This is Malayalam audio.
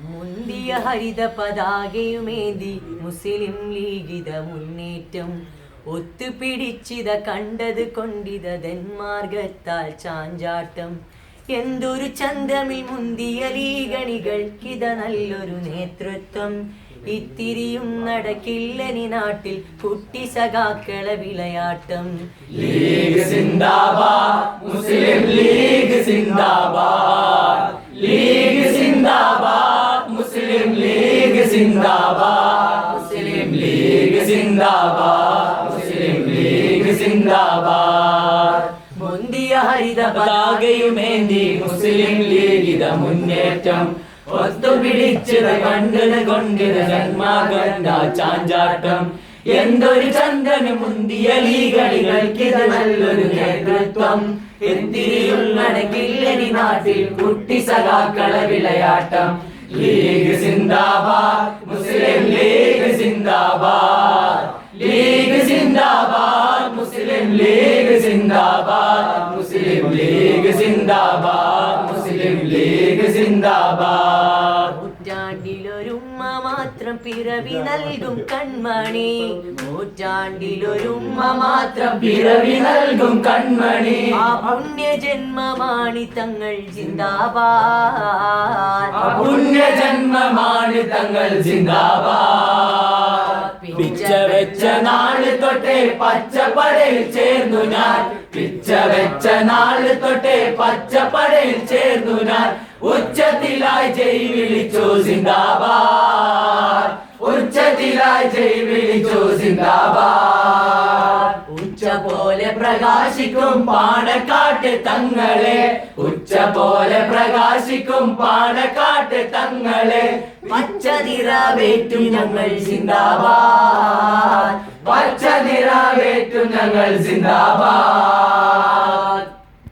മുന്തിയ ഹരിത പതാകയുമേന്തി മുസ്ലിം ലീഗിത മുന്നേറ്റം ഒത്തുപിടിച്ചിത കണ്ടത് കൊണ്ടിത ധന്മാർഗത്താൽ ചാഞ്ചാട്ടം. എന്തൊരു ചന്തമിൽ മുന്തിയ ലീഗണികൾക്കിത നല്ലൊരു നേതൃത്വം. ഇത്തിരിയും നടക്കില്ലനി നാട്ടിൽ കുട്ടി സഖാക്കള വിളയാട്ടം. ലീഗ് സിന്ദാബാദ്, മുസ്ലിം ലീഗ് സിന്ദാബാദ്, ലീഗ് സിന്ദാബാദ്, മുസ്ലിം ലീഗ് സിന്ദാബാദ്, മുസ്ലിം ലീഗ് സിന്ദാബാദ്, മുസ്ലിം ലീഗ് സിന്ദാബാദ്. മുന്തിയ ഹരിത പതാകയുമേന്തി മുസ്ലിം ലീഗിത മുന്നേറ്റം ഒത്തുപിടിച്ചത് കണ്ടത് കൊണ്ടിത് ജന്മാകണ്ട ചാഞ്ചാട്ടം. എന്തൊരു ചന്ദ്രന് മുന്തിയ ലീഗണികൾക്കിത് നല്ലൊരു നേതൃത്വം. എന്തിരിയും നടക്കില്ലനി നാട്ടിൽ കുട്ടി സഖാക്കള വിളയാട്ടം. ലീഗ് സിന്ദാബാദ്, മുസ്ലിം ലീഗ് സിന്ദാബാദ്, ലീഗ് സിന്ദാബാദ്, മുസ്ലിം ലീഗ് സിന്ദാബാദ്, മുസ്ലിം ലീഗ് സിന്ദാബാദ്, മുസ്ലിം ലീഗ് സിന്ദാബാദ്. നൂറ്റാണ്ടിലൊരുമ്മ മാത്രം പിറവി നൽകും കൺമണി, നൂറ്റാണ്ടിലൊരുമ്മ മാത്രം പിറവി നൽകും കൺമണി. ആ പുണ്യജന്മമാണി തങ്ങൾ ജിന്ദാബാദ്, ആ പുണ്യജന്മമാണ് തങ്ങൾ ജിന്ദാബാദ്. പിച്ച വെച്ച നാള് തൊട്ടേ പച്ചപ്പടയിൽ ചേർന്നു ഞാൻ, പിച്ച വെച്ച നാള് തൊട്ടേ പച്ചപ്പടയിൽ ചേർന്നു ഞാൻ. ഉച്ചത്തിലായി ജയ് വിളിച്ചു സിന്ദാബാദ്, ഉച്ചത്തിലായി ജയ് വിളിച്ചു സിന്ദാബാദ്. ഉച്ച പോലെ പ്രകാശിക്കും പാണക്കാട്ട് തങ്ങളെ, ഉച്ച പോലെ പ്രകാശിക്കും പാണക്കാട്ട് തങ്ങളെ. പച്ച നിറവേറ്റും ഞങ്ങൾ സിന്ദാബാദ്, പച്ച നിറവേറ്റും ഞങ്ങൾ സിന്ദാബാദ്.